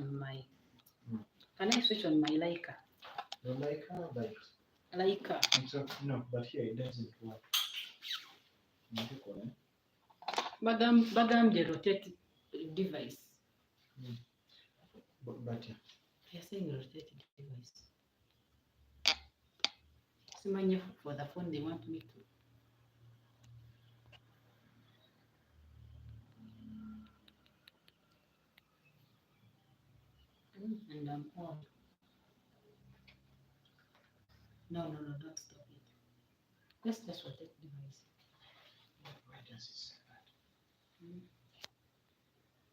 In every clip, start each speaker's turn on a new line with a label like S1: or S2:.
S1: on my. Can I switch on my Leica?
S2: No, Leica, but
S1: Leica.
S2: no, but here it doesn't work.
S1: But I'm the rotated device.
S2: But yeah.
S1: You're saying rotated device. Simanya for the phone they want me to. And I'm on. No, don't stop it. Let's just rotate device.
S2: Why does it say that?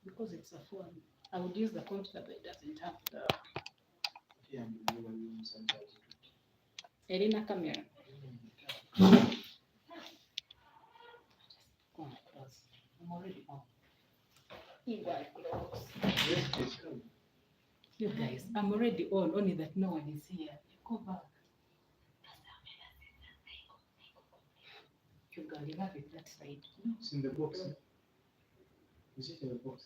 S1: Because it's a phone. I would use the computer, but it doesn't have the.
S2: Yeah, you will use Untitled.
S1: Elena camera. I'm already on. You guys, I'm already on, only that no one is here. Go back. You have it that side.
S2: It's in the box. Is it in the box?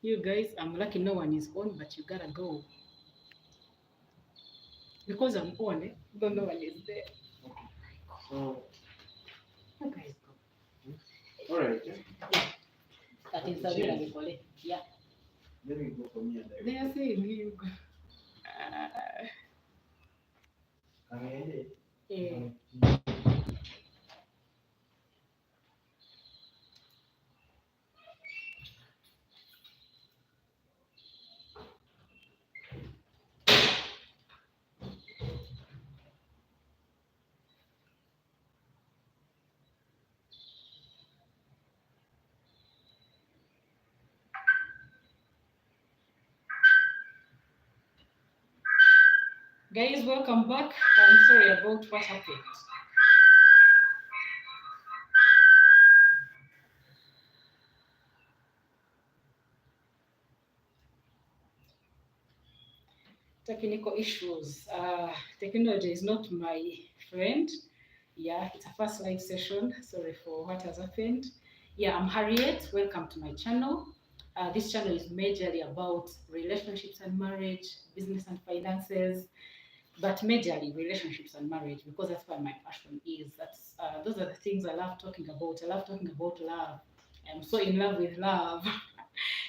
S1: You guys, I'm lucky no one is on, but you gotta go. Because I'm on, but no one is there.
S2: Okay. So,
S1: you guys go.
S2: Alright.
S1: That is the way I call it. Yeah.
S2: Let me go for me and
S1: They are saying you go. Guys, welcome back. I'm sorry about what happened. Technical issues. Technology is not my friend. Yeah, it's a first live session. Sorry for what has happened. Yeah, I'm Harriet. Welcome to my channel. This channel is majorly about relationships and marriage, business and finances, but majorly relationships and marriage because that's where my passion is. That's those are the things I love talking about. I love talking about love. I'm so in love with love.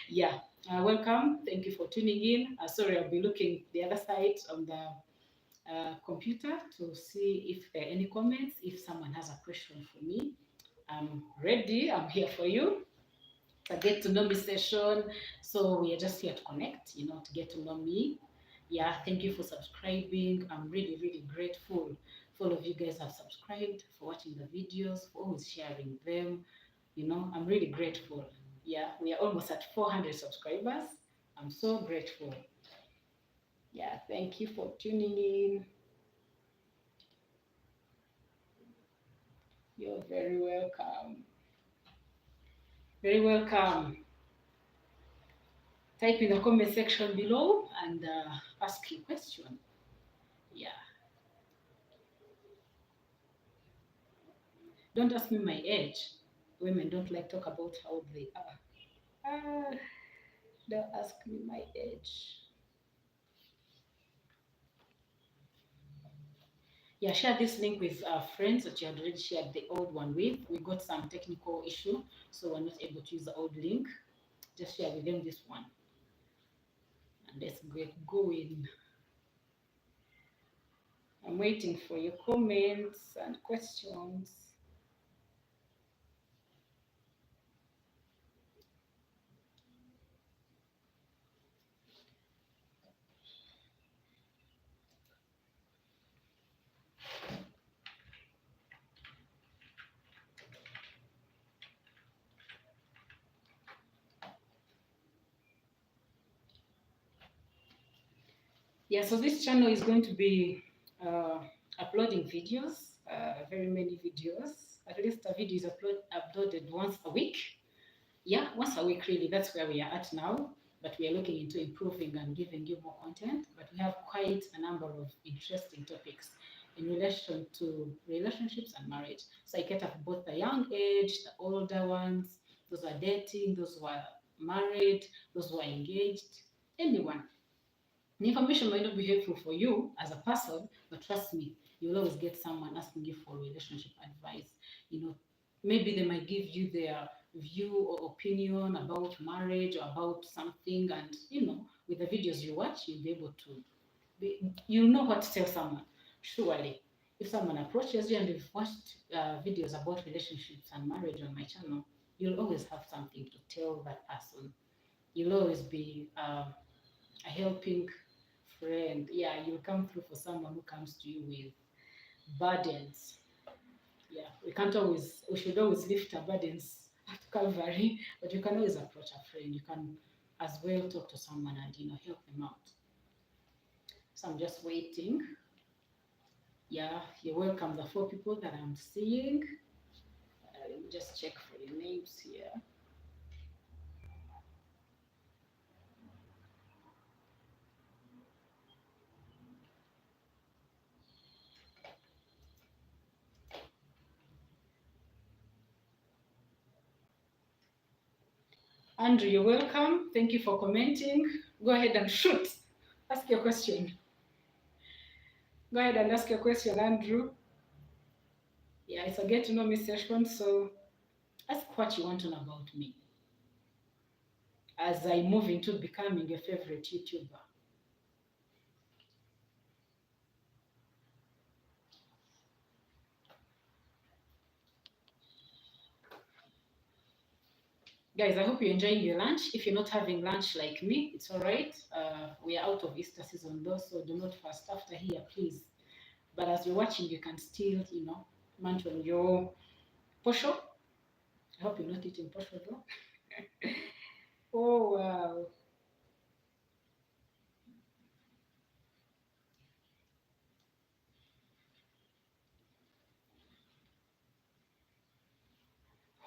S1: Yeah. Welcome. Thank you for tuning in. Sorry, I'll be looking the other side on the computer to see if there are any comments. If someone has a question for me, I'm ready. I'm here for you. It's a get to know me session. So we are just here to connect, to get to know me. Yeah, thank you for subscribing. I'm really, really grateful for all of you guys have subscribed, for watching the videos, for always sharing them. I'm really grateful. Yeah, we are almost at 400 subscribers. I'm so grateful. Yeah, thank you for tuning in. You're very welcome. Very welcome. Type in the comment section below and ask your question. Yeah. Don't ask me my age. Women don't like talk about how old they are. Don't ask me my age. Yeah, share this link with friends that you had already shared the old one with. We got some technical issue, so we're not able to use the old link. Just share with them this one. And let's get going. I'm waiting for your comments and questions. Yeah, so this channel is going to be uploading videos, very many videos. At least a video is uploaded once a week. Yeah, once a week really, that's where we are at now. But we are looking into improving and giving you more content. But we have quite a number of interesting topics in relation to relationships and marriage. So I cater for both the young age, the older ones, those who are dating, those who are married, those who are engaged, anyone. The information might not be helpful for you as a person, but trust me, you'll always get someone asking you for relationship advice. You know, maybe they might give you their view or opinion about marriage or about something, and with the videos you watch, you'll be able to you'll know what to tell someone. Surely, if someone approaches you and you've watched videos about relationships and marriage on my channel, you'll always have something to tell that person. You'll always be a helping friend. Yeah, you'll come through for someone who comes to you with burdens. Yeah, we should always lift our burdens at Calvary, but you can always approach a friend. You can as well talk to someone and help them out. So I'm just waiting. Yeah, you're welcome. The 4 people that I'm seeing. Let me just check for your names here. Andrew, you're welcome. Thank you for commenting. Go ahead and shoot. Ask your question. Go ahead and ask your question, Andrew. Yeah, it's a get to know me session, so ask what you want to know about me as I move into becoming a favorite YouTuber. Guys, I hope you're enjoying your lunch. If you're not having lunch like me, it's all right. We are out of Easter season though, so do not fast after here, please. But as you're watching, you can still, munch on your posho. I hope you're not eating posho though. Oh, wow.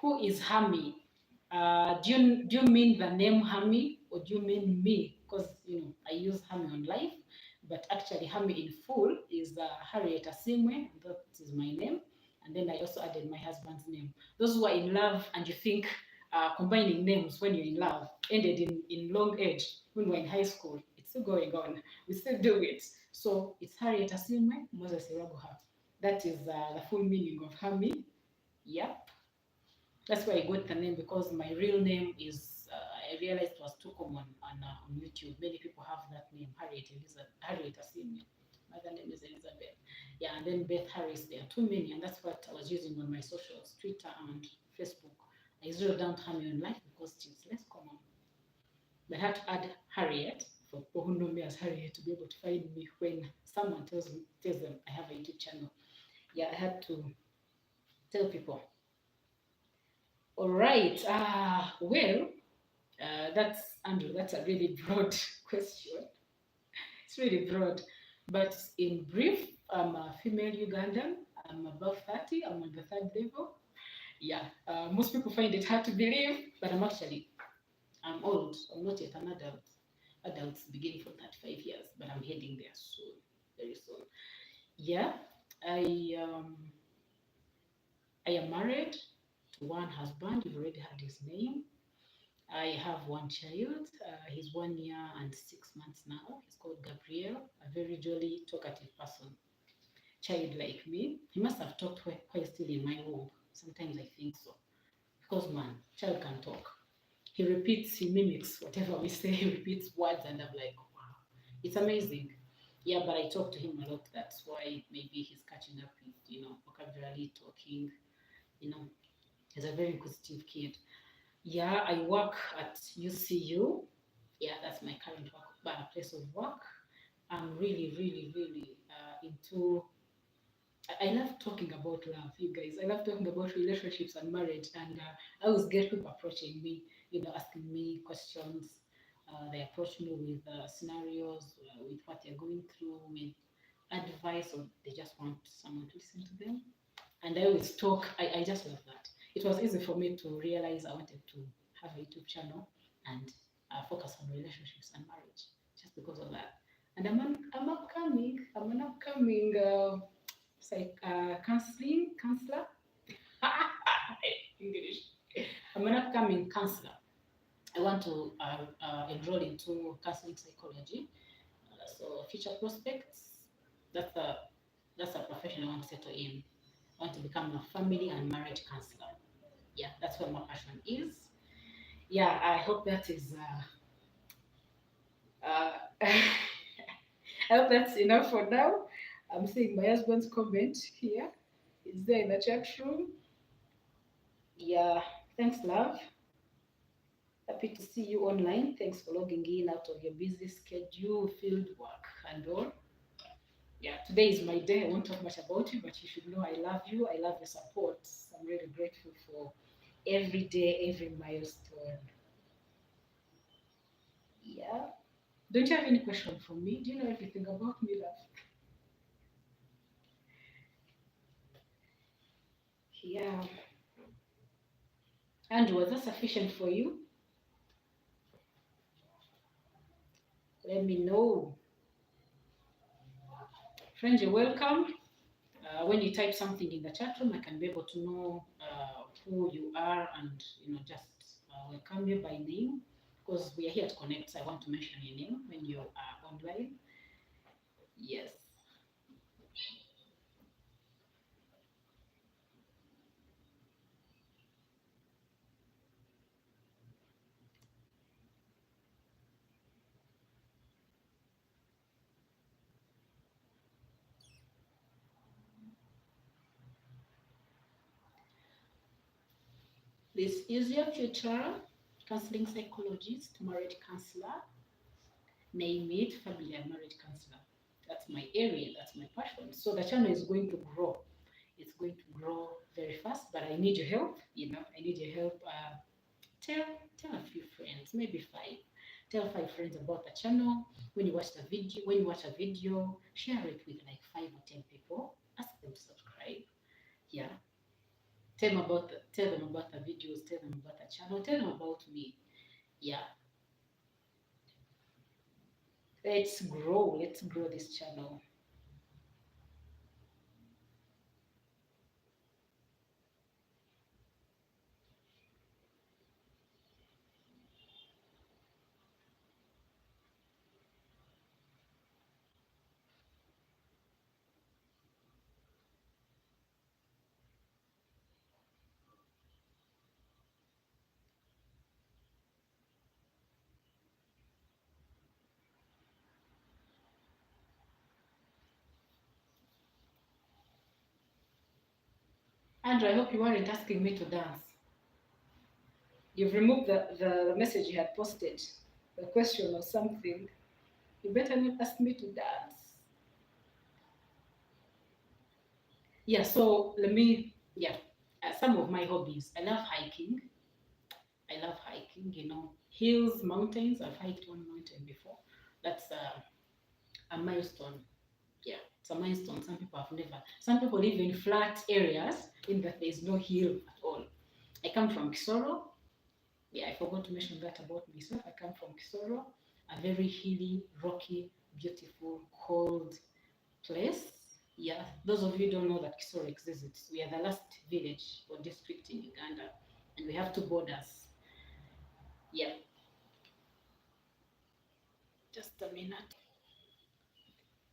S1: Who is Hami? Do you mean the name Hami, or do you mean me? Because I use Hami on live, but actually Hami in full is Harriet Asimwe. That is my name, and then I also added my husband's name. Those who are in love and you think combining names when you're in love ended in long age when we're in high school, it's still going on. We still do it. So it's Harriet Asimwe Moses Iraguha. That is the full meaning of Hami. Yep. That's why I got the name, because my real name is, I realized it was too common on YouTube. Many people have that name, Harriet Asimi. My other name is Elizabeth. Yeah, and then Beth Harris, there are too many, and that's what I was using on my socials, Twitter and Facebook. I zeroed down hamionlife because it's less common. But I had to add Harriet for people who know me as Harriet to be able to find me when someone tells them I have a YouTube channel. Yeah, I had to tell people. All right. Well, that's Andrew. That's a really broad question. It's really broad, but in brief, I'm a female Ugandan. I'm above 30. I'm on the 3rd level. Yeah. Most people find it hard to believe, but I'm old. I'm not yet an adult. Adults begin from 35 years, but I'm heading there soon, very soon. Yeah. I I am married to one husband. You've already heard his name. I have one child. He's 1 year and 6 months now. He's called Gabriel, a very jolly, talkative person. Child like me. He must have talked while still in my womb. Sometimes I think so. Because, man, child can talk. He repeats, he mimics whatever we say. He repeats words, and I'm like, wow, it's amazing. Yeah, but I talk to him a lot. That's why maybe he's catching up with, vocabulary, talking. You know, he's a very inquisitive kid. Yeah, I work at UCU. Yeah, that's my current place of work. I'm really, really, really into. I love talking about love, you guys. I love talking about relationships and marriage, and I always get people approaching me, asking me questions. They approach me with scenarios, with what they're going through, with advice, or they just want someone to listen to them. And I always talk. I just love that. It was easy for me to realize I wanted to have a YouTube channel and focus on relationships and marriage, just because of that. And I'm upcoming. I'm an upcoming counselor. English. I'm an upcoming counselor. I want to enroll into counseling psychology. So future prospects, that's a that's a profession I want to settle in. I want to become a family and marriage counselor. Yeah, that's where my passion is. Yeah, I hope that is. I hope that's enough for now. I'm seeing my husband's comment here. Is there in the chat room? Yeah, thanks, love. Happy to see you online. Thanks for logging in out of your busy schedule, field work, and all. Yeah, today is my day. I won't talk much about you, but you should know I love you. I love your support. I'm really grateful for every day, every milestone. Yeah. Don't you have any question for me? Do you know everything about me, love? Yeah. And was that sufficient for you? Let me know. Friends, you're welcome. When you type something in the chat room, I can be able to know who you are and just welcome you by name because we are here to connect. So I want to mention your name when you are online. Yes. This is your future counseling psychologist, marriage counselor, name it family and marriage counselor. That's my area, that's my passion. So the channel is going to grow. It's going to grow very fast, but I need your help. I need your help. Tell tell a few friends, maybe five. Tell five friends about the channel. When you watch a video, share it with like 5 or 10 people. Ask them to subscribe. Yeah. Tell them about the videos, tell them about the channel, tell them about me. Yeah. Let's grow this channel. Andrew, I hope you weren't asking me to dance. You've removed the message you had posted, the question or something. You better not ask me to dance. Yeah, so some of my hobbies. I love hiking. Hills, mountains. I've hiked one mountain before. That's a milestone. Yeah, it's a milestone. Some people live in flat areas in that there's no hill at all. I come from Kisoro. Yeah, I forgot to mention that about myself. I come from Kisoro, a very hilly, rocky, beautiful, cold place. Yeah, those of you who don't know that Kisoro exists, we are the last village or district in Uganda, and we have two borders. Yeah, just a minute.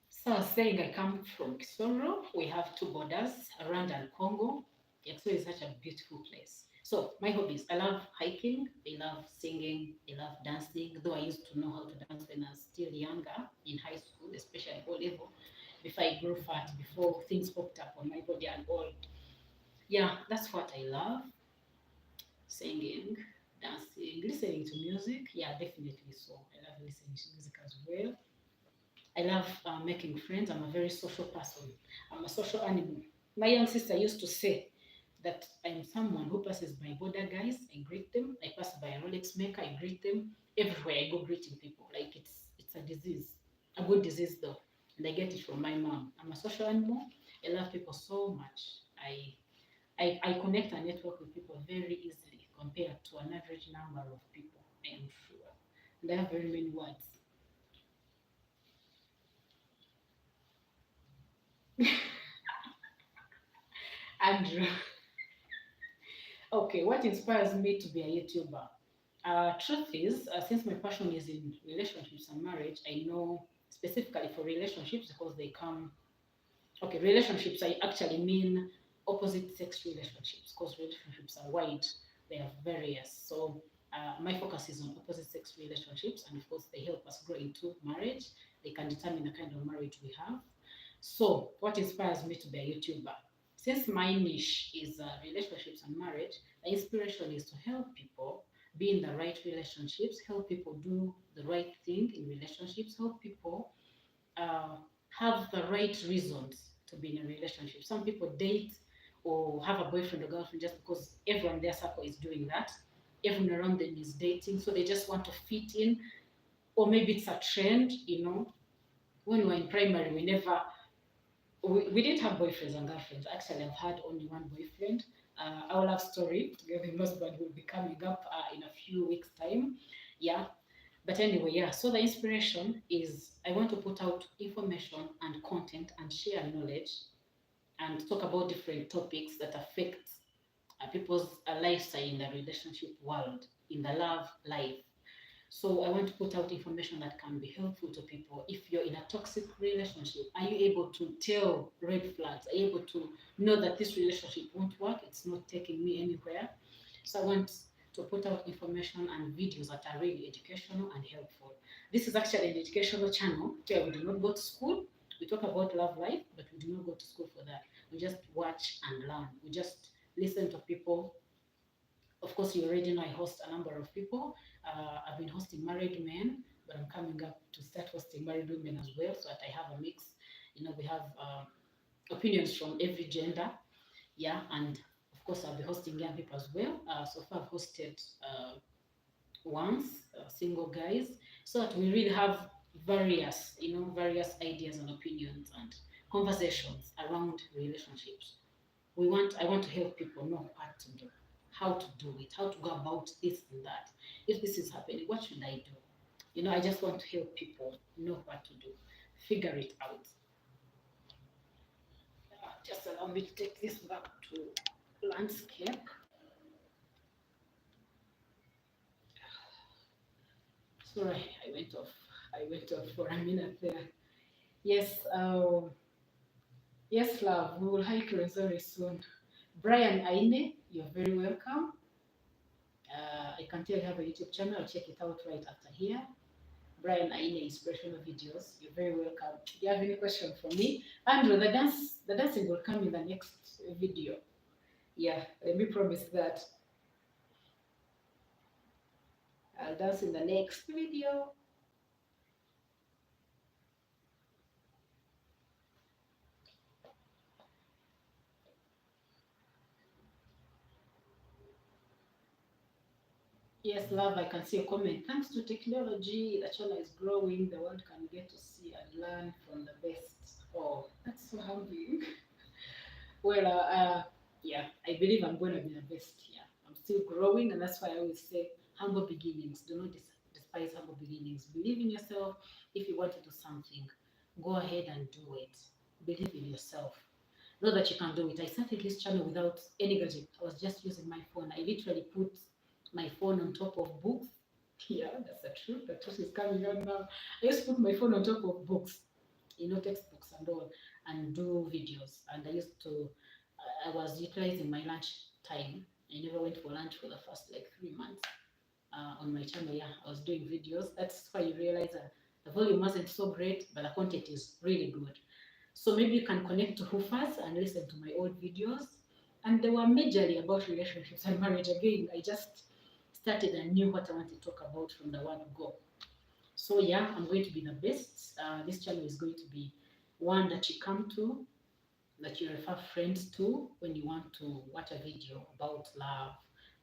S1: So I was saying I come from Kisoro. We have two borders, Rwanda and Congo. Kisoro is such a beautiful place. So my hobbies, I love hiking, I love singing, I love dancing, though I used to know how to dance when I was still younger, in high school, especially O level, before I grew fat, before things popped up on my body and all. Yeah, that's what I love. Singing, dancing, listening to music. Yeah, definitely so. I love listening to music as well. I love making friends. I'm a very social person. I'm a social animal. My young sister used to say that I'm someone who passes by border guys, I greet them. I pass by a Rolex maker, I greet them. Everywhere I go greeting people. Like it's a disease, a good disease though. And I get it from my mom. I'm a social animal. I love people so much. I connect and network with people very easily compared to an average number of people, I am sure. And I have very many words. Andrew. Okay, what inspires me to be a YouTuber? Truth is, since my passion is in relationships and marriage, I know specifically for relationships because they come. Okay, relationships, I actually mean opposite sex relationships because relationships are wide, they are various. So my focus is on opposite sex relationships, and of course, they help us grow into marriage. They can determine the kind of marriage we have. So, what inspires me to be a YouTuber? Since my niche is relationships and marriage, the inspiration is to help people be in the right relationships, help people do the right thing in relationships, help people uh, have the right reasons to be in a relationship. Some people date or have a boyfriend or girlfriend just because everyone in their circle is doing that. Everyone around them is dating, so they just want to fit in. Or maybe it's a trend, you know. When we were in primary, we didn't have boyfriends and girlfriends. Actually, I've had only one boyfriend. Our love story together in husband will be coming up in a few weeks' time. Yeah, but anyway, yeah, so the inspiration is I want to put out information and content and share knowledge and talk about different topics that affect people's lifestyle in the relationship world, in the love life. So I want to put out information that can be helpful to people. If you're in a toxic relationship, are you able to tell red flags? Are you able to know that this relationship won't work? It's not taking me anywhere. So I want to put out information and videos that are really educational and helpful. This is actually an educational channel where we do not go to school. We talk about love life, but we do not go to school for that. We just watch and learn. We just listen to people. Of course, you already know I host a number of people. I've been hosting married men, but I'm coming up to start hosting married women as well, so that I have a mix. You know, we have opinions from every gender, yeah, and of course, I'll be hosting young people as well. So far, I've hosted once single guys, so that we really have various, you know, various ideas and opinions and conversations around relationships. I want to help people know what to do, how to do it, how to go about this and that. If this is happening, what should I do? You know, I just want to help people know what to do, figure it out. Just allow me to take this back to landscape. Sorry, I went off for a minute there. Yes, yes, love. We will hike Rosary soon. Brian Aine, you're very welcome. I can tell you have a YouTube channel. I'll check it out right after here. Brian Aine inspirational videos. You're very welcome. Do you have any question for me? Andrew, the dancing will come in the next video. Yeah, let me promise that. I'll dance in the next video. Yes, love, I can see a comment. Thanks to technology, the channel is growing. The world can get to see and learn from the best. Oh, that's so humbling. Well, yeah, I believe I'm going to be the best here. I'm still growing, and that's why I always say humble beginnings. Do not despise humble beginnings. Believe in yourself. If you want to do something, go ahead and do it. Believe in yourself. Know that you can do it. I started this channel without any gadget. I was just using my phone. I literally put my phone on top of books. Yeah, that's the truth. The truth is coming out now. I used to put my phone on top of books, you know, textbooks and all, and do videos. And I used to, I was utilizing my lunch time. I never went for lunch for the first like 3 months on my channel. Yeah, I was doing videos. That's why you realize that the volume wasn't so great, but the content is really good. So maybe you can connect to Hoofers and listen to my old videos. And they were majorly about relationships and marriage. Again, I just started and knew what I want to talk about from the word go. So yeah, I'm going to be the best. This channel is going to be one that you come to, that you refer friends to when you want to watch a video about love,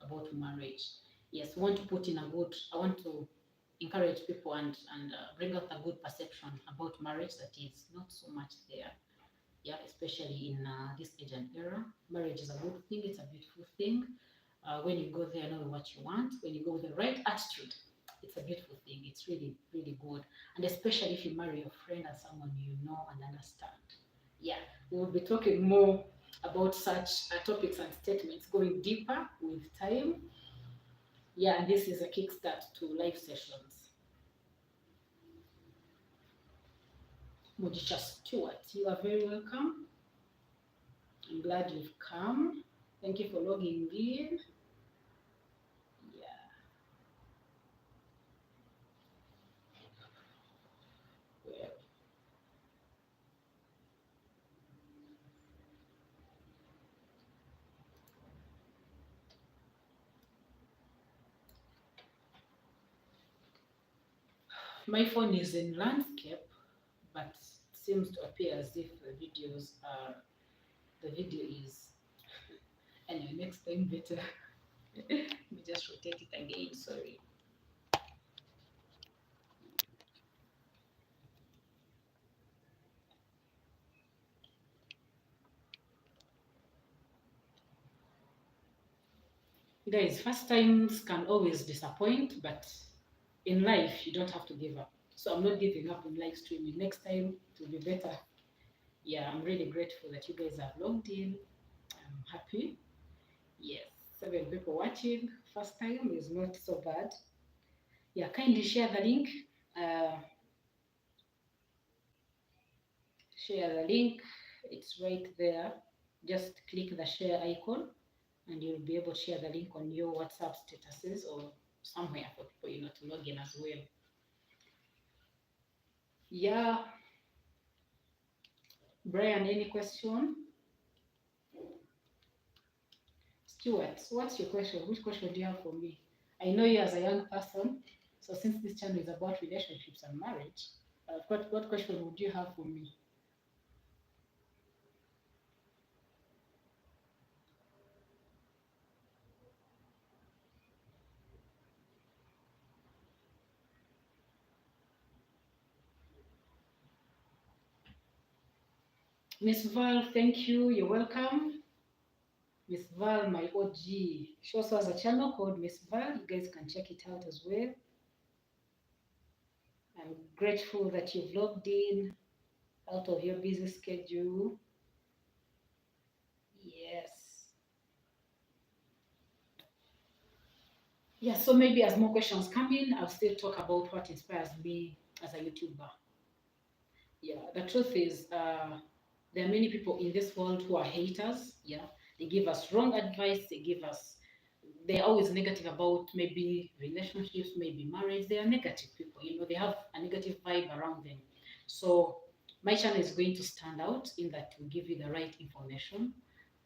S1: about marriage. Yes, I want to put in a good, I want to encourage people and bring out a good perception about marriage that is not so much there. Yeah, especially in this age and era. Marriage is a good thing, it's a beautiful thing. When you go there knowing what you want, when you go with the right attitude, it's a beautiful thing. It's really, really good. And especially if you marry your friend and someone you know and understand. Yeah, we will be talking more about such topics and statements, going deeper with time. Yeah, and this is a kickstart to live sessions. Mojisha Stewart, you are very welcome. I'm glad you've come. Thank you for logging in. Yeah. Well, my phone is in landscape, but it seems to appear as if the video is, anyway, next time better. Let me just rotate it again, sorry. Guys, first times can always disappoint, but in life, you don't have to give up. So I'm not giving up in live streaming. Next time, it will be better. Yeah, I'm really grateful that you guys have logged in. I'm happy. Yes, 7 people watching. First time is not so bad. Yeah, kindly share the link. Uh, share the link. It's right there. Just click the share icon and you'll be able to share the link on your WhatsApp statuses or somewhere for people to log in as well. Yeah, Brian, any question? Stuart, what's your question? Which question do you have for me? I know you as a young person, so since this channel is about relationships and marriage, what question would you have for me? Miss Val, thank you. You're welcome. Miss Val, my OG. She also has a channel called Miss Val. You guys can check it out as well. I'm grateful that you've logged in out of your busy schedule. Yes. Yeah, so maybe as more questions come in, I'll still talk about what inspires me as a YouTuber. Yeah, the truth is, there are many people in this world who are haters. Yeah, they give us wrong advice. They're always negative about maybe relationships, maybe marriage. They are negative people. They have a negative vibe around them. So my channel is going to stand out in that we give you the right information,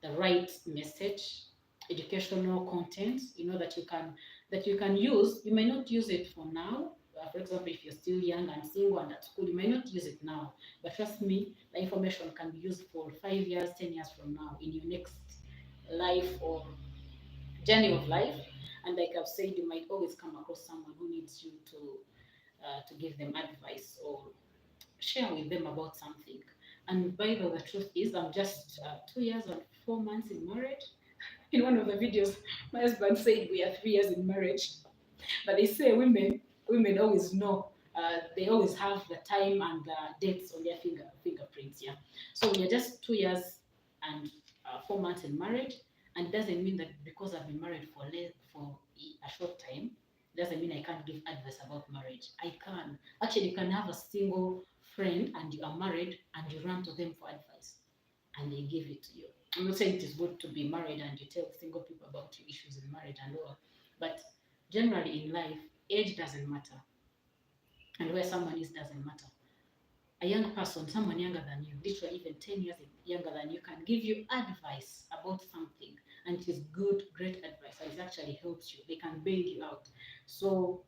S1: the right message, educational content. That you can use. You may not use it for now. For example, if you're still young and single and at school, you may not use it now. But trust me, the information can be used for 5 years, 10 years from now in your next life or journey of life. And like I've said, you might always come across someone who needs you to give them advice or share with them about something. And by the way, the truth is, I'm just 2 years and 4 months in marriage. In one of the videos, my husband said we are 3 years in marriage. But they say women always know. They always have the time and the dates on their fingerprints. Yeah. So we are just 2 years and 4 months in marriage, and it doesn't mean that because I've been married for a short time, doesn't mean I can't give advice about marriage. I can. Actually, you can have a single friend and you are married and you run to them for advice, and they give it to you. I'm not saying it is good to be married and you tell single people about your issues in marriage and all, but generally in life, age doesn't matter, and where someone is doesn't matter. A young person, someone younger than you, literally even 10 years younger than you, can give you advice about something, and it is good, great advice, and it actually helps you. They can bail you out. So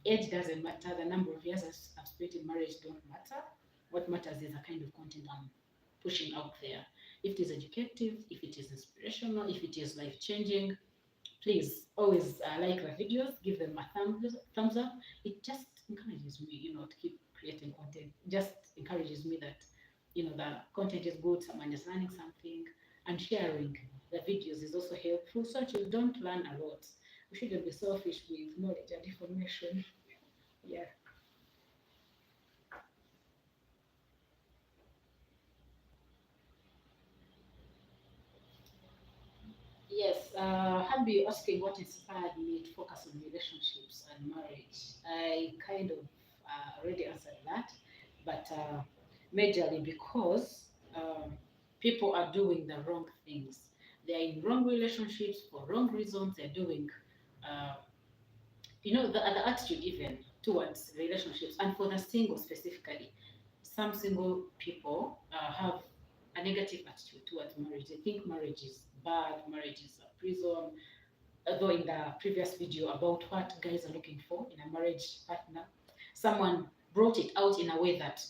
S1: age doesn't matter. The number of years I've spent in marriage don't matter. What matters is the kind of content I'm pushing out there. If it is educative, if it is inspirational, if it is life changing, please always like the videos, give them a thumbs up. It just encourages me, to keep creating content. Just encourages me that, the content is good, someone is learning something, and sharing the videos is also helpful. So you don't learn a lot. We shouldn't be selfish with knowledge and information. Yeah. Yes. Hubby asking what inspired me to focus on relationships and marriage. I kind of already answered that, but majorly because people are doing the wrong things. They are in wrong relationships for wrong reasons. They're doing, uh, the attitude even towards relationships, and for the single specifically. Some single people have a negative attitude towards marriage. They think marriage is bad, marriage is a prison. Although in the previous video about what guys are looking for in a marriage partner, someone brought it out in a way that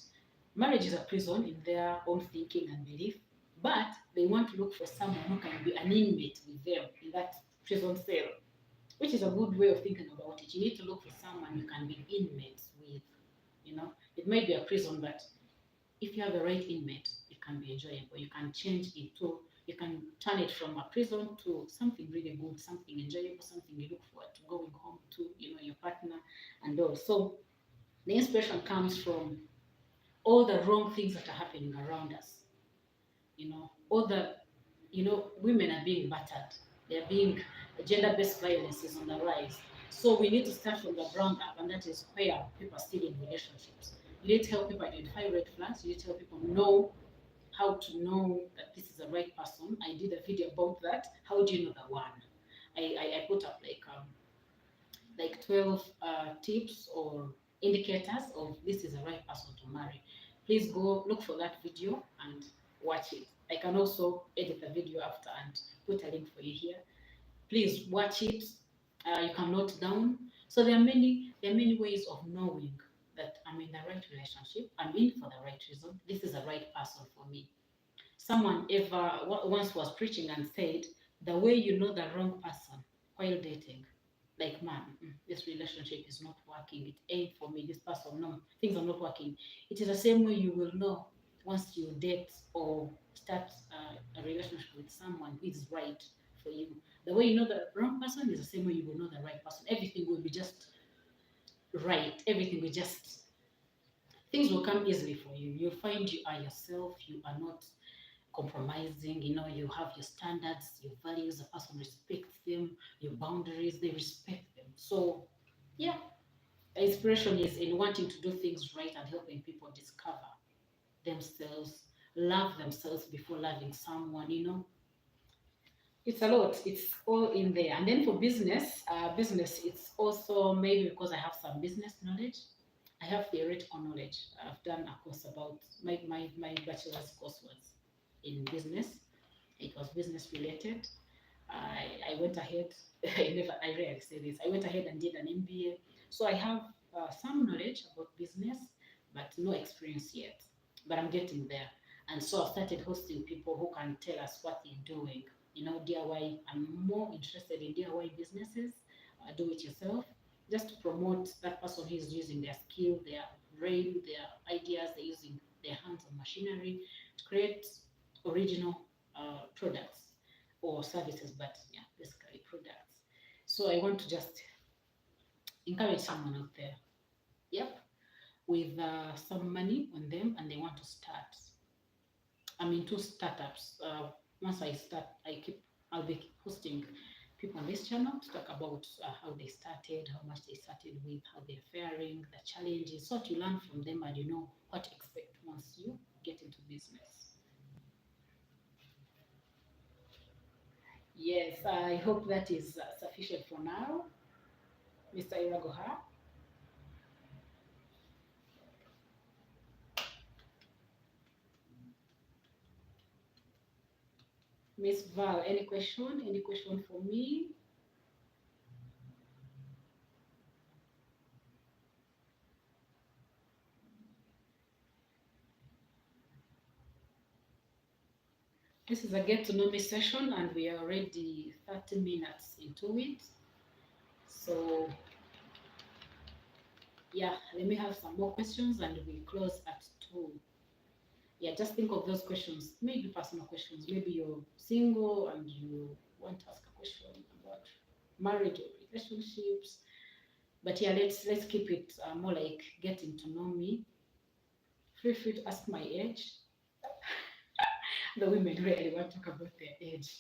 S1: marriage is a prison in their own thinking and belief, but they want to look for someone who can be an inmate with them in that prison cell, which is a good way of thinking about it. You need to look for someone you can be inmates with. It might be a prison, but if you have the right inmate, it can be enjoyable. You can change it to, you can turn it from a prison to something really good, something enjoyable, something you look forward to going home to, your partner and all. So the inspiration comes from all the wrong things that are happening around us. All the, women are being battered. They're being, gender-based violence is on the rise. So we need to start from the ground up, and that is where people are still in relationships. You need to help people identify red flags. You need to help people know how to know that this is the right person. I did a video about that. How do you know the one? I put up like 12 tips or indicators of this is the right person to marry. Please go look for that video and watch it. I can also edit the video after and put a link for you here. Please watch it. You can note down. So there are many ways of knowing that I'm in the right relationship. I'm in for the right reason. This is the right person for me. Someone ever once was preaching and said, the way you know the wrong person while dating, like, man, this relationship is not working. It ain't for me. This person, no, things are not working. It is the same way you will know once you date or start a relationship with someone who is right for you. The way you know the wrong person is the same way you will know the right person. Everything will be just right. Everything will just, things will come easily for you. You'll find you are yourself. You are not compromising. You have your standards, your values. The person respects them, your boundaries, they respect them. So yeah, inspiration is in wanting to do things right and helping people discover themselves, love themselves before loving someone. It's a lot. It's all in there. And then for business, it's also maybe because I have some business knowledge. I have theoretical knowledge. I've done a course about my bachelor's course was in business. It was business related. I went ahead. I rarely say this. I went ahead and did an MBA. So I have some knowledge about business, but no experience yet. But I'm getting there. And so I started hosting people who can tell us what they're doing. DIY. I'm more interested in DIY businesses, do it yourself, just to promote that person who is using their skill, their brain, their ideas, they're using their hands on machinery to create original products or services, but yeah, basically products. So I want to just encourage someone out there, yep, with some money on them and they want to start. I'm into startups. Once I start, I'll be hosting people on this channel to talk about how they started, how much they started with, how they're faring, the challenges, so you learn from them and you know what to expect once you get into business. Yes, I hope that is sufficient for now, Mr. Iragoha. Miss Val, any question? Any question for me? This is a get to know me session and we are already 30 minutes into it. So yeah, let me have some more questions and we close at 2. Yeah, just think of those questions, maybe personal questions. Maybe you're single and you want to ask a question about marriage or relationships. But yeah, let's keep it more like getting to know me. Feel free to ask my age. The women really want to talk about their age.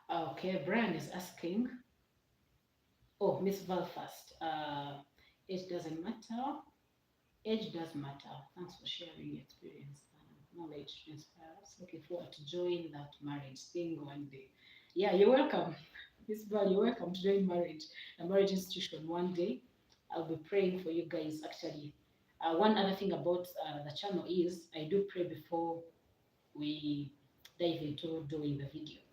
S1: Okay, Brian is asking, oh, Miss Belfast, age doesn't matter. Age does matter. Thanks for sharing your experience and knowledge to inspire us. Looking forward to join that marriage thing one day. Yeah, you're welcome. Miss Val, you're welcome to join a marriage institution one day. I'll be praying for you guys actually. One other thing about the channel is I do pray before we dive into doing the videos.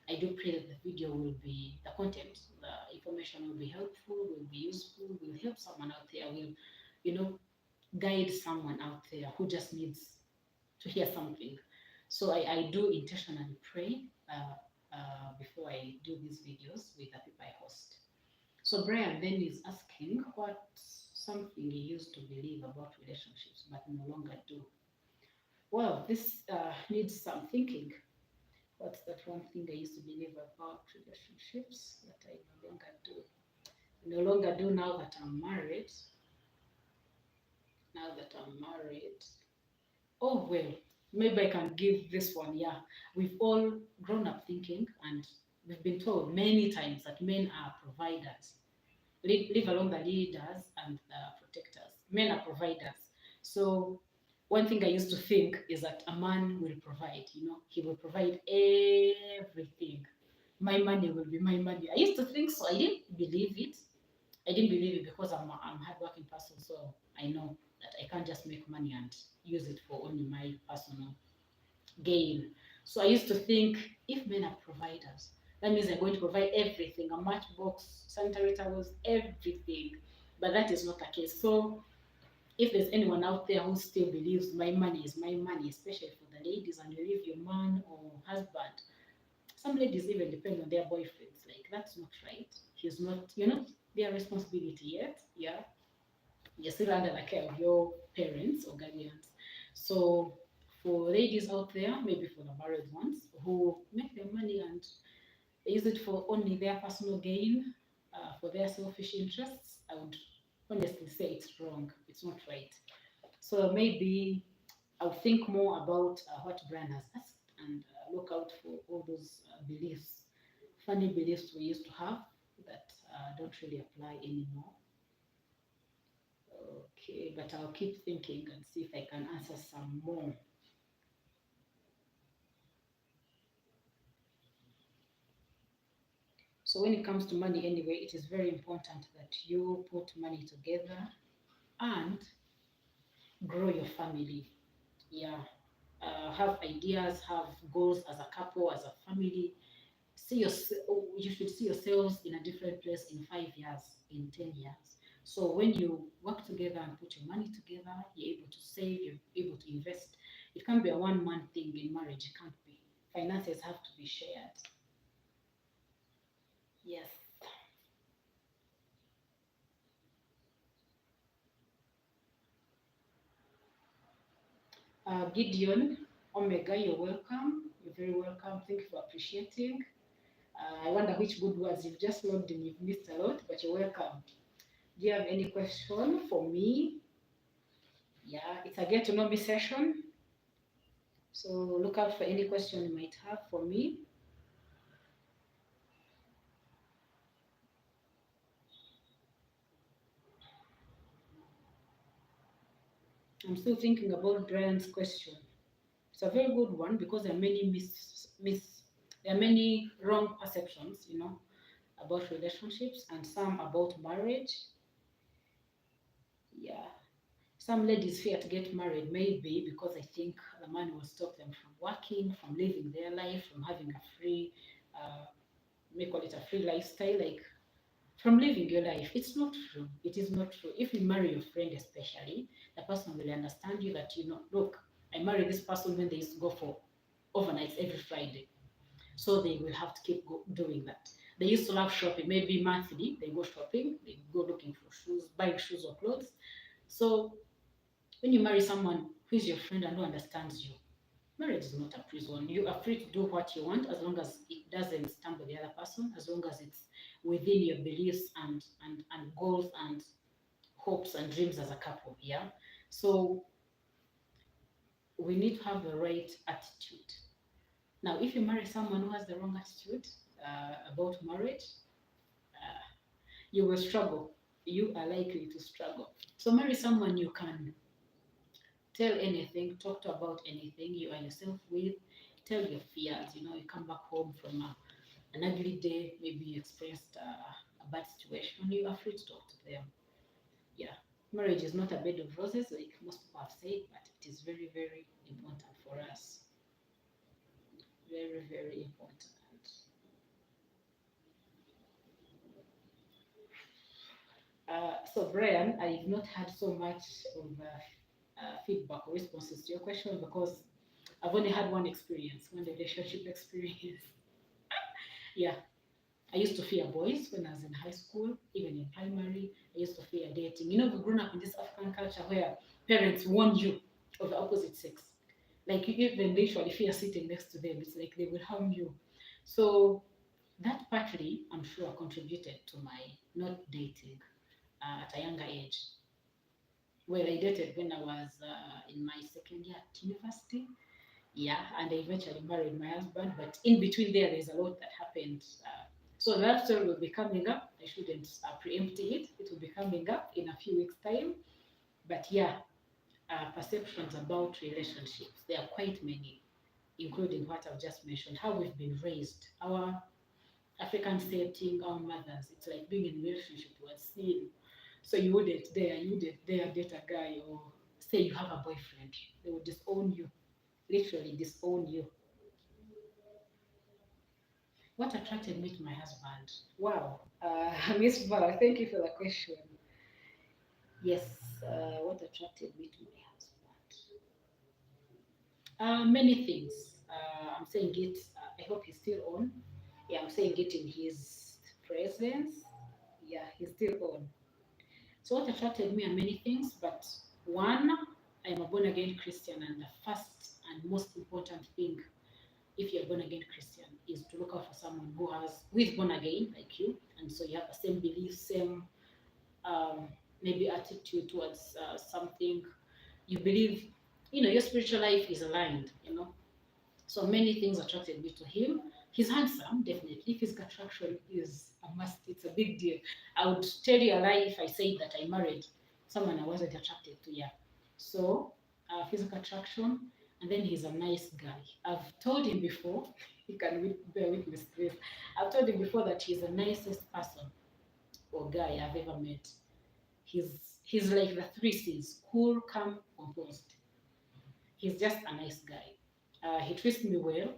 S1: I do pray that the video will be, the content, the information will be helpful, will be useful, will help someone out there, will, you know, guide someone out there who just needs to hear something. So I do intentionally pray before I do these videos with the people I host. So Brian then is asking what something he used to believe about relationships but no longer do. Well, this needs some thinking. What's that one thing I used to believe about relationships that I no longer do? No longer do now that I'm married. Now that I'm married. Oh, well, maybe I can give this one. Yeah. We've all grown up thinking, and we've been told many times that men are providers, leave alone the leaders and the protectors. Men are providers. So, one thing I used to think is that a man will provide, he will provide everything. My money will be my money. I used to think so. I didn't believe it. I didn't believe it because I'm a hardworking person, so I know that I can't just make money and use it for only my personal gain. So I used to think if men are providers, that means they're going to provide everything, a matchbox, sanitary towels, everything. But that is not the case. So if there's anyone out there who still believes my money is my money, especially for the ladies, and you leave your man or husband, some ladies even depend on their boyfriends. Like that's not right. He's not, their responsibility yet. Yeah, you're still under the care of your parents or guardians. So for ladies out there, maybe for the married ones who make their money and use it for only their personal gain, for their selfish interests, I would honestly say it's wrong. It's not right. So maybe I'll think more about what Brian has asked and look out for all those beliefs, funny beliefs we used to have that don't really apply anymore. Okay, but I'll keep thinking and see if I can answer some more. So when it comes to money anyway, it is very important that you put money together and grow your family. Yeah. Have ideas, have goals as a couple, as a family. You should see yourselves in a different place in 5 years, in 10 years. So when you work together and put your money together, you're able to save, you're able to invest. It can't be a one-man thing in marriage. It can't be. Finances have to be shared. Yes. Gideon, Omega, you're welcome. You're very welcome. Thank you for appreciating. I wonder which good words you've just logged in. You've missed a lot, but you're welcome. Do you have any question for me? Yeah, it's a get to know me session. So look out for any question you might have for me. I'm still thinking about Brian's question. It's a very good one because there are many there are many wrong perceptions, about relationships and some about marriage. Yeah. Some ladies fear to get married, maybe because I think the man will stop them from working, from living their life, from having a free, uh, may call it a free lifestyle, like from living your life. It's not true. It is not true. If you marry your friend, especially, the person will understand you that, look, I married this person when they used to go for overnights every Friday. So they will have to keep doing that. They used to love shopping, maybe monthly, they go shopping, they go looking for shoes, buying shoes or clothes. So when you marry someone who is your friend and who understands you, marriage is not a prison. You are free to do what you want as long as it doesn't stumble the other person, as long as it's within your beliefs and goals and hopes and dreams as a couple. Yeah. So we need to have the right attitude. Now, if you marry someone who has the wrong attitude, about marriage, uh, you will struggle. You are likely to struggle. So marry someone you can tell anything, talk to about anything you are yourself with, tell your fears. You come back home from an ugly day, maybe you experienced a bad situation, you are free to talk to them. Yeah, marriage is not a bed of roses, like most people have said, but it is very, very important for us. Very, very important. So, Brian, I've not had so much of feedback or responses to your question because I've only had one experience, one relationship experience. Yeah, I used to fear boys when I was in high school, even in primary. I used to fear dating. We've grown up in this African culture where parents warn you of the opposite sex. Like, you even literally fear sitting next to them. It's like they will harm you. So, that partly, I'm sure, contributed to my not dating at a younger age. Well, I dated when I was in my second year at university. Yeah, and I eventually married my husband. But in between there's a lot that happened. So that story will be coming up. I shouldn't preempt it. It will be coming up in a few weeks' time. But yeah, perceptions about relationships, there are quite many, including what I've just mentioned, how we've been raised, our African setting, our mothers. It's like being in a relationship was sin. So you wouldn't dare date a guy or say you have a boyfriend. They would disown you, literally disown you. What attracted me to my husband? Wow, Miss Val, thank you for the question. Yes, what attracted me to my husband? Many things. I'm saying it. I hope he's still on. Yeah, I'm saying it in his presence. Yeah, he's still on. So what attracted me are many things, but one, I am a born again Christian, and the first and most important thing, if you're born again Christian, is to look out for someone who is born again like you, and so you have the same beliefs, same um, maybe attitude towards something you believe. Your spiritual life is aligned. So many things attracted me to him. He's handsome, definitely. Physical attraction is a must. It's a big deal. I would tell you a lie if I said that I married someone I wasn't attracted to. Yeah. So, physical attraction, and then he's a nice guy. I've told him before. He can bear witness to this. I've told him before that he's the nicest person or guy I've ever met. He's like the three C's: cool, calm, composed. He's just a nice guy. He treats me well.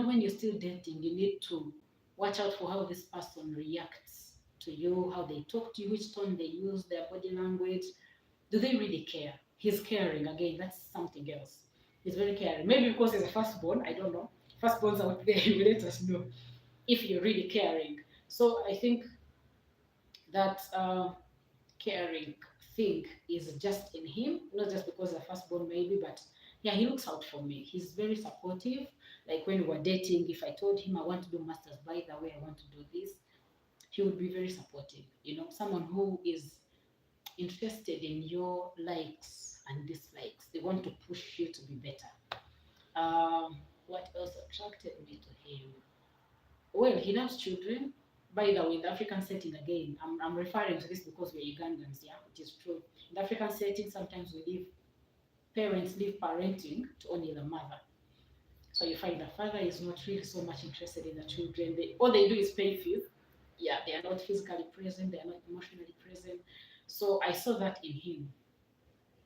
S1: When you're still dating, you need to watch out for how this person reacts to you, how they talk to you, which tone they use, their body language. Do they really care? He's caring. Again, that's something else. He's very caring. Maybe because he's a firstborn, I don't know. Firstborns out there, you let us know if you're really caring. So I think that caring thing is just in him, not just because the firstborn maybe, but yeah, he looks out for me. He's very supportive. Like when we were dating, if I told him I want to do masters, by the way, I want to do this, he would be very supportive. Someone who is interested in your likes and dislikes. They want to push you to be better. What else attracted me to him? Well, he loves children. By the way, in the African setting, again, I'm referring to this because we're Ugandans, yeah, it is true. In the African setting, sometimes parents leave parenting to only the mother. So you find the father is not really so much interested in the children. All they do is pay fees. Yeah, they are not physically present, they are not emotionally present. So I saw that in him.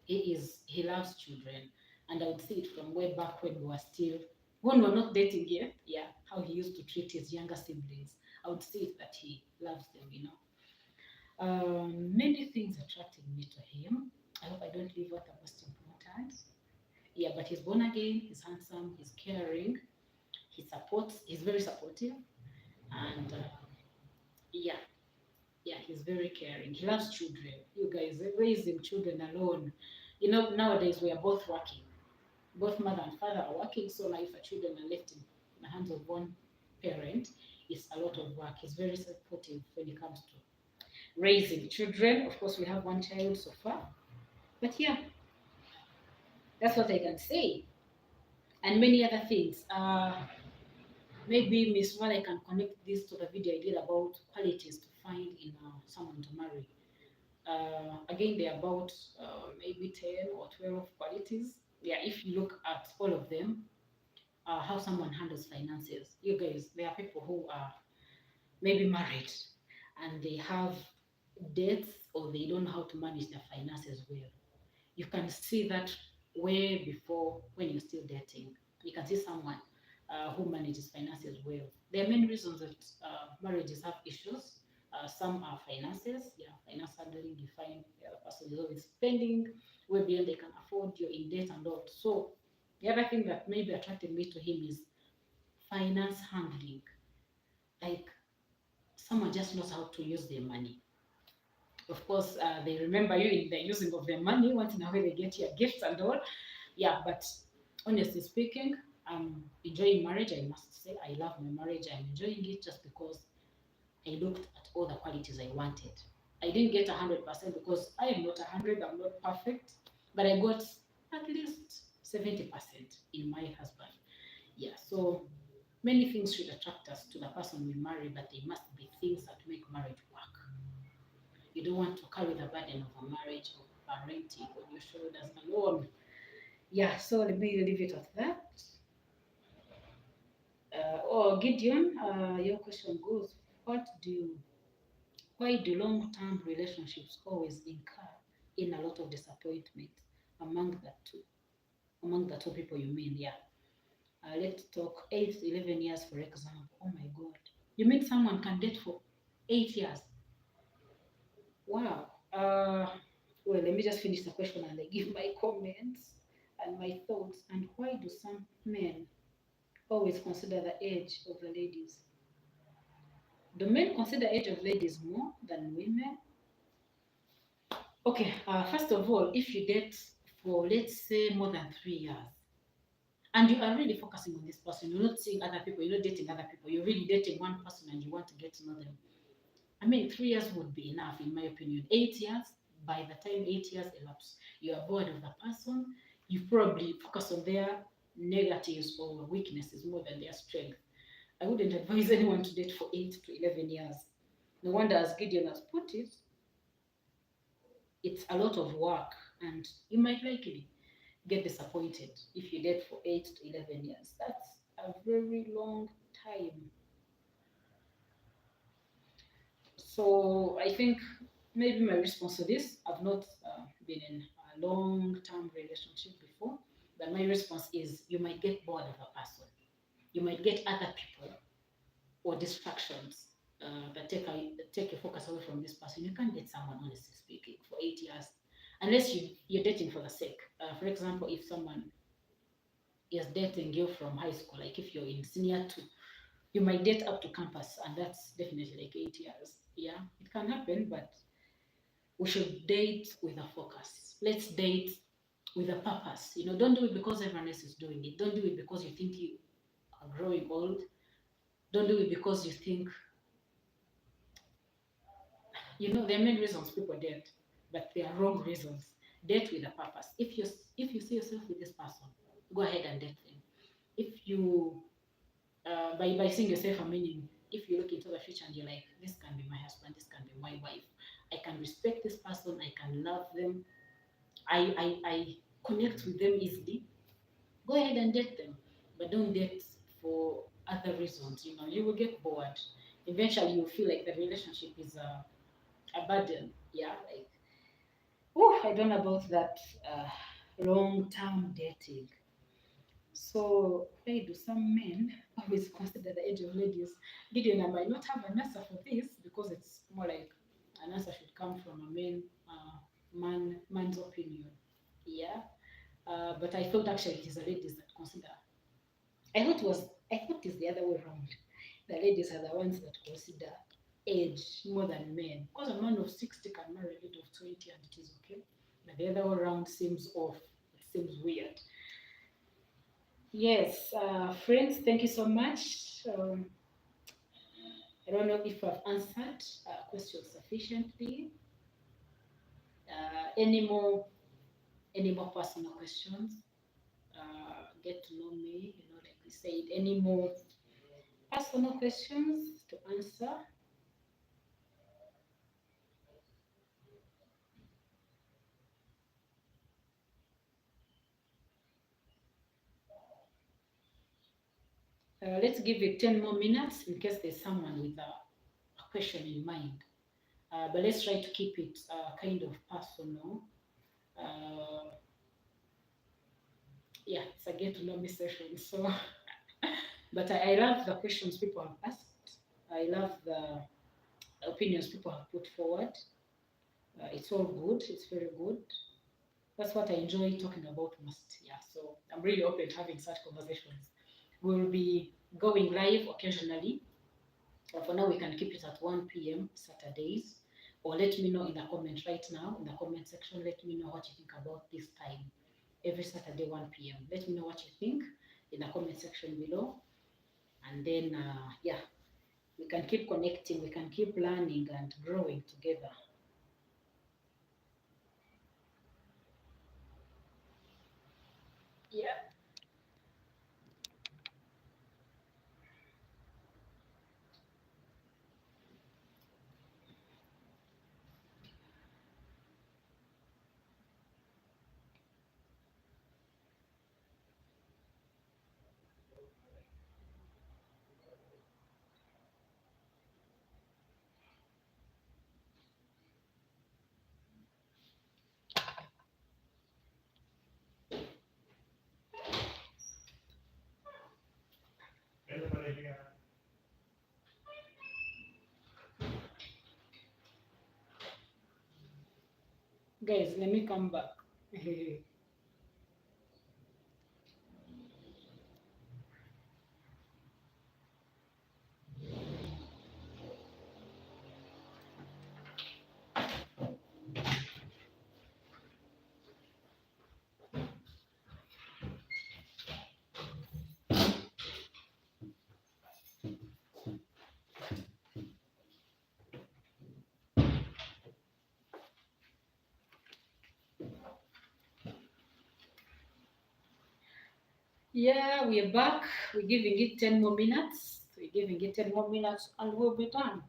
S1: He loves children. And I would see it from way back when we were not dating yet, yeah, how he used to treat his younger siblings. I would see it that he loves them. Many things attracted me to him. I hope I don't leave out the most important. Yeah, but he's born again, he's handsome, he's caring, he's very supportive, and yeah, yeah, he's very caring. He loves children. You guys raising children alone. Nowadays we are both working. Both mother and father are working, so now if the children are left in the hands of one parent, it's a lot of work. He's very supportive when it comes to raising children. Of course, we have one child so far, but yeah, that's what I can say, and many other things. Maybe Miss Wale can connect this to the video I did about qualities to find in someone to marry. Again, they're about maybe 10 or 12 qualities. Yeah, if you look at all of them, how someone handles finances. You guys, there are people who are maybe married and they have debts or they don't know how to manage their finances well. You can see that way before when you're still dating. You can see someone who manages finances well. There are many reasons that marriages have issues. Some are finances, yeah, finance handling. You find a person is always spending way beyond they can afford. You're in debt and all. So the other thing that maybe attracted me to him is finance handling. Like someone just knows how to use their money. Of course, they remember you in the using of their money. Once in a while, they get your gifts and all. Yeah, but honestly speaking, I'm enjoying marriage. I must say, I love my marriage. I'm enjoying it just because I looked at all the qualities I wanted. I didn't get 100% because I am not 100. I'm not perfect, but I got at least 70% in my husband. Yeah, so many things should attract us to the person we marry, but they must be things that make marriage work. You don't want to carry the burden of a marriage or parenting on your shoulders alone. Yeah, so let me leave it at that. Gideon, your question goes, what do why do long-term relationships always incur in a lot of disappointment among the two among the two people you mean? Yeah. Let's talk 8 to 11 years, for example. Oh my God. You mean someone can date for 8 years? Wow. Well, let me just finish the question and I give my comments and my thoughts. And why do some men always consider the age of the ladies? Do men consider age of ladies more than women? Okay, first of all, if you date for let's say more than 3 years, and you are really focusing on this person, you're not seeing other people, you're not dating other people, you're really dating one person and you want to get to know them. I mean, 3 years would be enough, in my opinion. 8 years, by the time 8 years elapse, you are bored of the person. You probably focus on their negatives or weaknesses more than their strength. I wouldn't advise anyone to date for 8 to 11 years. No wonder, as Gideon has put it, it's a lot of work, and you might likely get disappointed if you date for 8 to 11 years. That's a very long time. So I think maybe my response to this, I've not been in a long-term relationship before, but my response is you might get bored of a person. You might get other people or distractions that take your focus away from this person. You can't date someone, honestly speaking, for 8 years unless you're dating for the sake. For example, if someone is dating you from high school, like if you're in senior two, you might date up to campus, and that's definitely like 8 years. Yeah, it can happen, but we should date with a focus. Let's date with a purpose. Don't do it because everyone else is doing it. Don't do it because you think you are growing old. Don't do it because you think, there are many reasons people date, but they are wrong reasons. Date with a purpose. If you see yourself with this person, go ahead and date them. If you by seeing yourself a meaning, if you look into the future and you're like, this can be my husband, this can be my wife, I can respect this person, I can love them, I connect with them easily, go ahead and date them. But don't date for other reasons. You will get bored. Eventually you'll feel like the relationship is a burden. Yeah, like, oh, I don't know about that long-term dating. So why do some men always consider the age of ladies? Gideon, I might not have an answer for this because it's more like an answer should come from a man's opinion. Yeah. But I thought actually it is the ladies that consider. I thought it's the other way around. The ladies are the ones that consider age more than men. Because a man of 60 can marry a lady of 20 and it is okay. But the other way around seems off. It seems weird. Yes, friends, thank you so much. I don't know if I've answered questions sufficiently. Any more, personal questions? Get to know me, like we said. Any more personal questions to answer. Let's give it 10 more minutes in case there's someone with a question in mind. But let's try to keep it kind of personal. Uh, yeah, it's a get to know me session. So, but I love the questions people have asked. I love the opinions people have put forward. It's all good. It's very good. That's what I enjoy talking about most. Yeah, so I'm really open to having such conversations. We'll be going live occasionally. For now, we can keep it at 1 p.m. Saturdays. Or let me know in the comment right now, in the comment section, let me know what you think about this time. Every Saturday, 1 p.m. Let me know what you think in the comment section below. And then, yeah, we can keep connecting, we can keep learning and growing together. Yeah. Guys, let me come back. Yeah, we're back. We're giving it 10 more minutes. We're giving it 10 more minutes and we'll be done.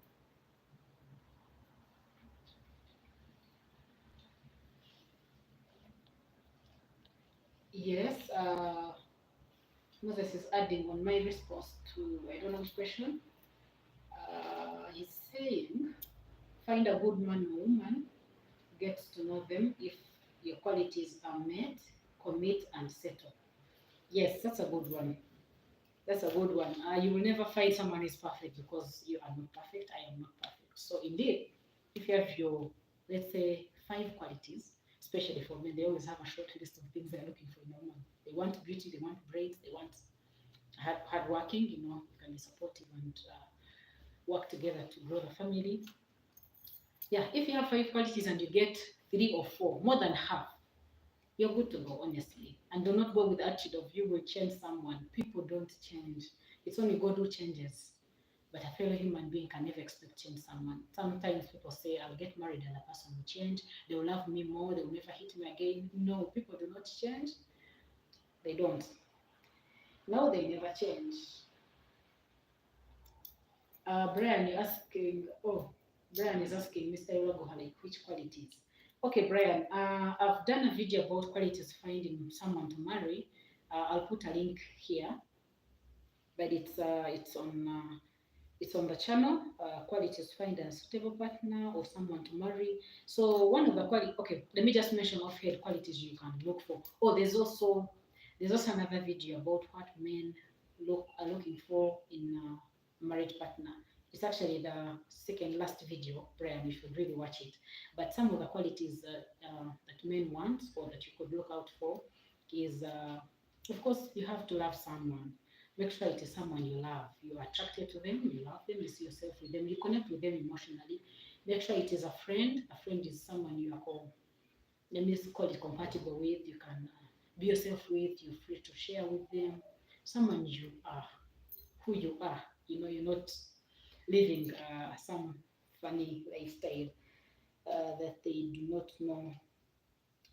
S1: Yes, Moses is adding on my response to, I don't know which question. He's saying, find a good man or woman, get to know them. If your qualities are met, commit and settle. Yes, that's a good one. That's a good one. You will never find someone who is perfect because you are not perfect. I am not perfect. So indeed, if you have your, let's say, 5 qualities, especially for men, they always have a short list of things they're looking for in a woman. They want beauty, they want braids, they want hard working, can be supportive and work together to grow the family. Yeah, if you have 5 qualities and you get 3 or 4, more than half, you're good to go, honestly. And do not go with the attitude of you will change someone. People don't change. It's only God who changes. But a fellow human being can never expect to change someone. Sometimes people say, I'll get married and the person will change. They will love me more. They will never hit me again. No, people do not change. They don't. No, they never change. Brian, you're asking, oh, Brian is asking Mr. Iwagoha, like which qualities? Okay, Brian, I've done a video about qualities finding someone to marry. I'll put a link here, but it's on the channel. Qualities find a suitable partner or someone to marry. So one of the qualities. Okay, let me just mention offhand qualities you can look for. Oh, there's also another video about what men are looking for in a marriage partner. It's actually the second last video, Brian. You should really watch it. But some of the qualities that men want or that you could look out for is, of course, you have to love someone. Make sure it is someone you love. You're attracted to them, you love them, you see yourself with them, you connect with them emotionally. Make sure it is a friend. A friend is someone you are let me call it compatible with. You can be yourself with, you're free to share with them. Someone you are, who you are. You're not living some funny lifestyle that they do not know,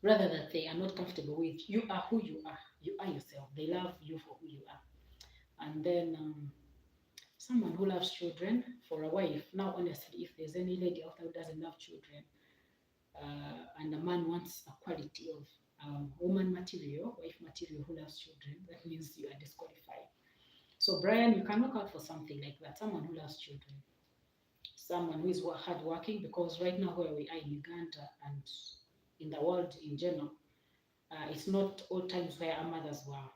S1: rather that they are not comfortable with. You are who you are. You are yourself. They love you for who you are. And then someone who loves children for a wife. Now, honestly, if there's any lady out there who doesn't love children, and a man wants a quality of woman material, wife material who loves children, that means you are disqualified. So, Brian, you can look out for something like that, someone who loves children, someone who is hardworking, because right now where we are in Uganda and in the world in general, it's not all times where our mothers were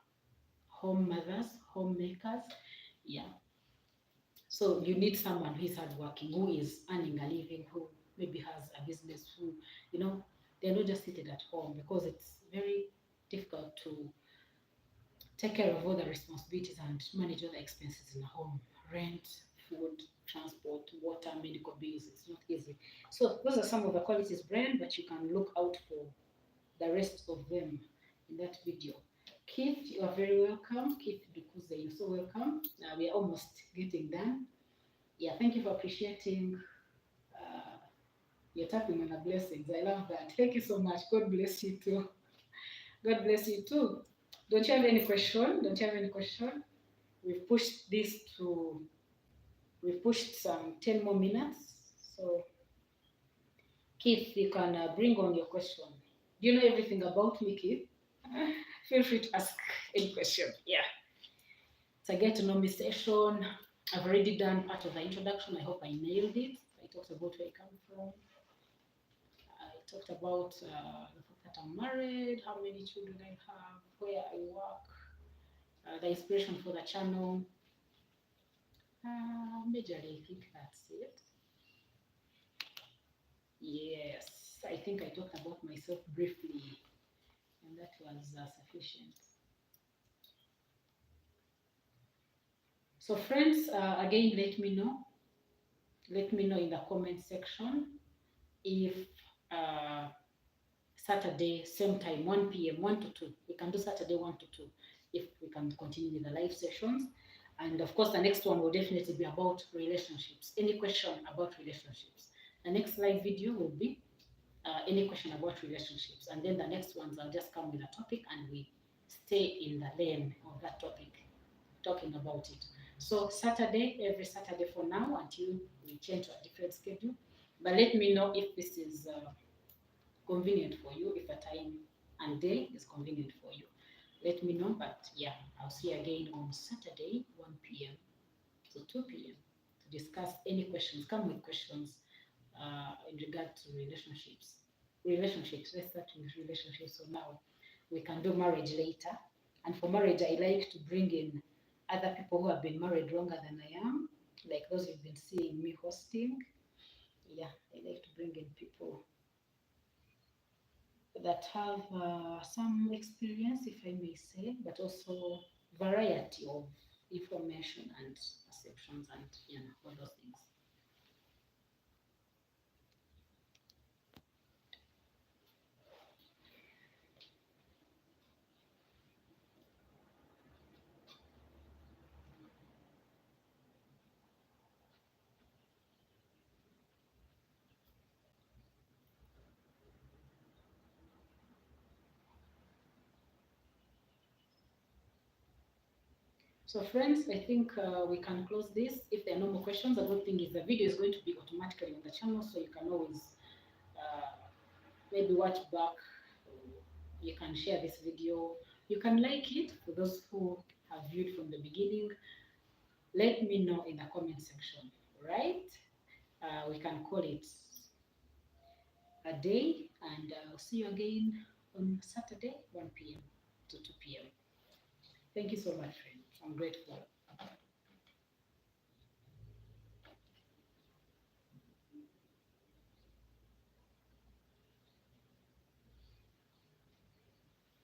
S1: home mothers, homemakers. Yeah. So you need someone who is hardworking, who is earning a living, who maybe has a business, who, they're not just seated at home, because it's very difficult to take care of all the responsibilities and manage all the expenses in a home: rent, food, transport, water, medical bills. It's not easy. So those are some of the qualities, Brian, but you can look out for the rest of them in that video. Keith, you are very welcome. Keith Dukuze, you're so welcome. We are almost getting done. Yeah, thank you for appreciating. Uh, you're tapping on the blessings. I love that. Thank you so much. God bless you too. God bless you too. Don't you have any question? Don't you have any question? We've pushed this to, we've pushed some 10 more minutes. So, Keith, you can bring on your question. Do you know everything about me, Keith? Feel free to ask any question. Yeah. It's a get to know me session. I've already done part of the introduction. I hope I nailed it. I talked about where I come from. I talked about the fact that I'm married, how many children I have, where I work, the inspiration for the channel. Majorly, I think that's it. Yes, I think I talked about myself briefly, and that was sufficient. So, friends, again, let me know. Let me know in the comment section if Saturday, same time, 1 p.m., 1 to 2. We can do Saturday 1 to 2 if we can continue with the live sessions. And of course, the next one will definitely be about relationships. Any question about relationships? The next live video will be any question about relationships. And then the next ones, I'll just come with a topic and we stay in the lane of that topic, talking about it. So Saturday, every Saturday for now, until we change to a different schedule. But let me know if this is convenient for you, if a time and day is convenient for you. Let me know. But yeah, I'll see you again on Saturday, 1 p.m. to 2 p.m. to discuss any questions. Come with questions in regard to relationships. Let's start with relationships. So now we can do marriage later. And for marriage, I like to bring in other people who have been married longer than I am, like those you've been seeing me hosting. Yeah, I like to bring in people that have some experience, if I may say, but also variety of information and perceptions and all those things. So friends, I think we can close this. If there are no more questions, the good thing is the video is going to be automatically on the channel, so you can always maybe watch back. You can share this video. You can like it for those who have viewed from the beginning. Let me know in the comment section, right? We can call it a day, and I'll see you again on Saturday, 1 p.m. to 2 p.m. Thank you so much, friends. I'm grateful.